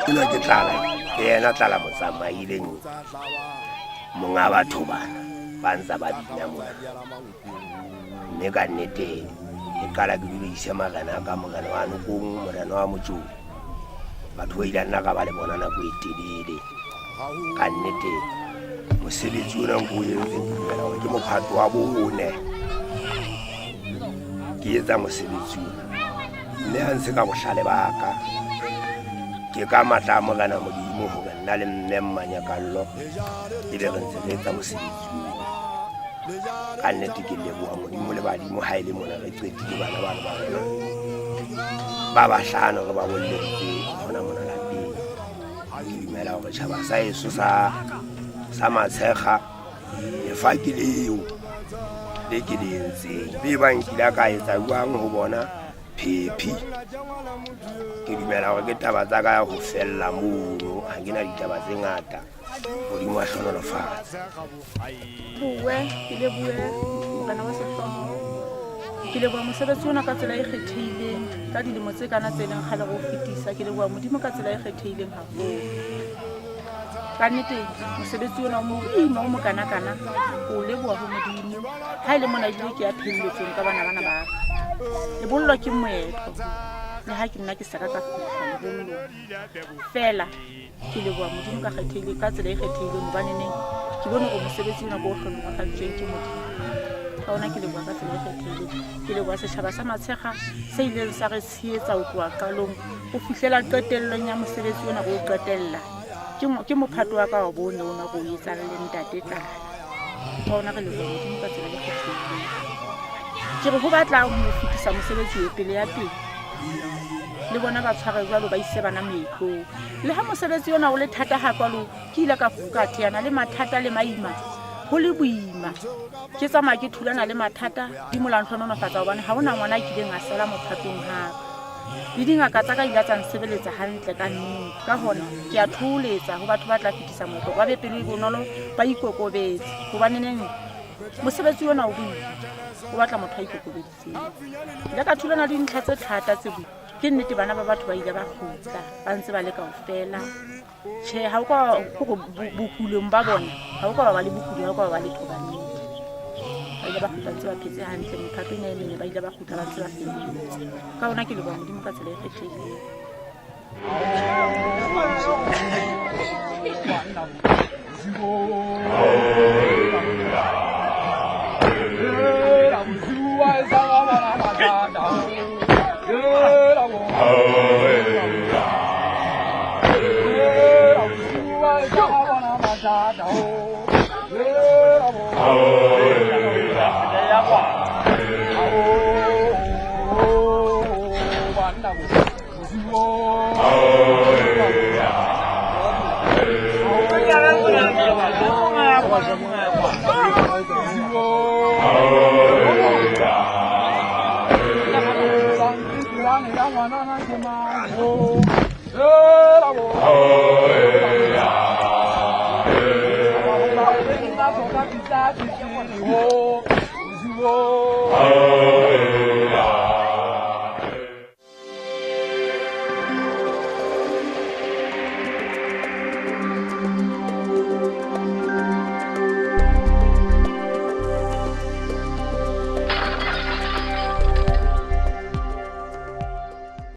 Ina ke Tlala ke yena Tlala motsamaileng monga batho bana ba ntse ba bina mona mme ka nnete e kala ke dilo ise magana ka mogana wa nokong morana wa motšong batho ba ile nna ka ba le bona nako e telele ka nnete mosebetsi ona nko o entseng ke dumela gore ke mophato wa bone ke etsa mosebetsi ona mme a ntse ka bohlale ba ka ke ka matla a mogana modimo gore nna le mme Manyakallo e be re ntse re etsa mosebetsi ka nnete ke leboha modimo le badimo ha ile mona re tswetile bana ba le bana ba bahlano re ba bolletse hona mona lapeng ke dumela gore tšhaba sa eso sa matshekga lefa ke leo le ke le entseng be ba nkile ka etsa jwang ho bona phephi ke dumela gore ke taba tsa ka go fella mono ha ke na ditaba tse ngata modimo wa hlonolofatsa buwe ke le buwe mogana wa sehloho ke le bua mosebetsi ona ka tsela e kgethehileng ka dilemo tse kana tse leng gale go fetisa ke le bua modimo ka tsela e kgethehileng haholo ka nnete mosebetsi ona o mo kana-kana o leboha ho modimo ha ile mona ile ke ya phelletseng ka bana ba lebollo ke moetlo le ha ke nna ke saka ka fihla lebollo fela ke leboha modimo ka kgethehile ka tsela e kgethehileng hobaneneng ke bone go mosebetsi ona go hlonolofatšweng ke modimo ka ona ke leboha ka tsela e kgethehileng ke leboha setšhaba sa matshekga se ileng sa re tshehetsa ho tloha qalong go fihlela qetellong ya mosebetsi ona go qetella ke mophato wa ka wa bone ona go etsa le Ntate Tlala ka ona re leboha modimo ka tsela e kgethehileng ke re ho batla ho fetisa mosebetsi o pele ya pele le bona ba tshware jwalo ba ise bana meetlong le ha mosebetsi ona o le thata ha kwalo ke ile ka fuka teana le mathata le maima ho le boima ke tsamaya ke thulana le mathata di molantlhononofatsa hobane ha hona ngwana ke ileng a sala mophatong ha le dingaka tsa ka ile tsa nsebeletsa hantle ka nnete ka hona ke a thuletsa ho batho ba tla fetisa motho ba be pele bonolo ba ikokobetse hobaneneng mosebetsi ona o batla motho a ikokobeditseng le ka thulana le dintlha tse thata tse ke nnete bana ba batho ba ile ba kgutla ba ntse ba le kaofela tjhe ha o ka bokulong ba bona ha o ka ba le bokudi ha o ka ba le thobaneng ba ile ba kgutla ntse ba phetse hantle mephatong e mene ba ile ba kgutla ba ntse ba felletse ka hona ke leboha Modimo ka tsela e kgethehileng. Oh,